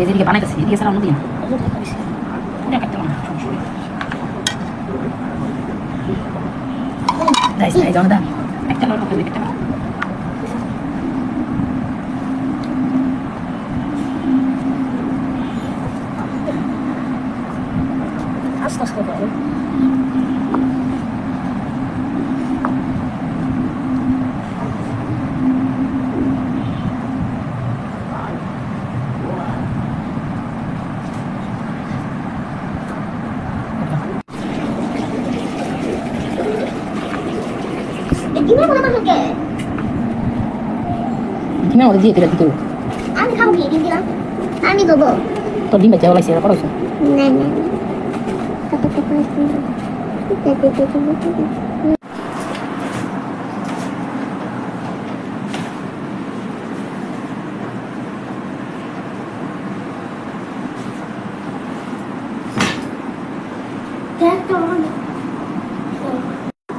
এদিকে বানাইতেছি, এদিকে ছাড়া অন্যদিকে না। ওটা কাটতে পারবো না। যাইস এই জনদা একটা লোক করতে দিতে পারবো। আস্তে আস্তে করো। ডিমে ওদের দিয়ে দিলে দিতে আমি খাবো কি ডিম দিলাম আমি দেবো তোর ডিম বেচা লাগছে করো না না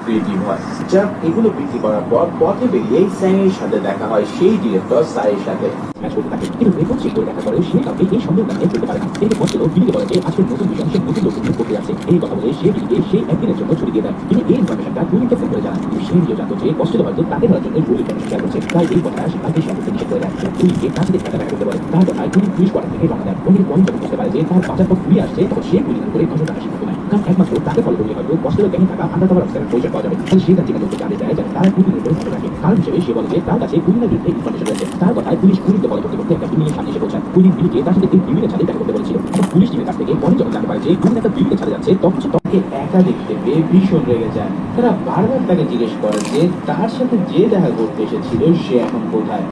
ক্রিয়েটিভ হয়। যাক এগুলো বিক্রি করার পর পথে বেরিয়ে স্যাংয়ের সাথে দেখা হয় সেই ডিরেক্টর সাইয়ের সাথে। ম্যাচ করতে থাকে কিন্তু রেকর্ড চেক করে দেখা করে সে কাউকে এই সন্দেহটা নিয়ে চলতে পারে না। এর পর ছিল বিলিকে বলে যে আজকের নতুন মিশন সে নতুন লোক নিয়োগ করতে যাচ্ছে। এই কথা বলে সে বিলিকে সেই একদিনের জন্য ছুটি দিয়ে দেয়। তিনি এই ইনফরমেশনটা টুইনকে ফোন করে জানান কিন্তু সে নিজেও জানতো যে কষ্ট হয়তো তাকে ধরার জন্য টুইন ইনফরমেশন শেয়ার করছে। তাই এই কথাটা সে তাকে শেয়ার করতে নিষেধ করে দেয়। টুইনকে কাছে দেখা দেখা করতে বলে। তার কথায় টুইন পুলিশ কোয়ার্টার থেকে রওনা দেয়। টুইন যখন বুঝতে পারে যে তার বাঁচার পর ঘুরে আসছে তখন সে গুলি করে ঘটনাটা সিদ্ধান্ত নেয়। কারণ একমাত্র তাকে ফলো করলে হয়তো কষ্টের ব্যাংকে থাকা আন্ডারকভার অফিসারের পরিচয় পাওয়া যাবে। তাই সে তার ঠিকানা করতে জানিয়ে দেয় যাতে তারা টুইনের উপরে নজর রাখে। কারণ হিসেবে সে বলে যে তার কাছে টুইনের বিরুদ্ধে ইনফরমেশন রয়েছে। তার কথায় পুলিশ টুইনকে ফলো করতে করতে একটা বিল্ডিংয়ের সামনে এসে পৌঁছায়। টুইন বিলিকে তার সাথে এই বিল্ডিংয়ের ছাদে দেখা করতে বলেছিল। এখন পুলিশ টিমের কাছ থেকে পরে যখন জানতে পারে যে টুইন একটা বিল্ডিংয়ের ছাদে যাচ্ছে তখন সে তাকে একা দেখতে পেয়ে ভীষণ রেগে যায়। তারা বারবার তাকে জিজ্ঞেস করে যে তার সাথে যে দেখা করতে এসেছিল সে এখন কোথায়।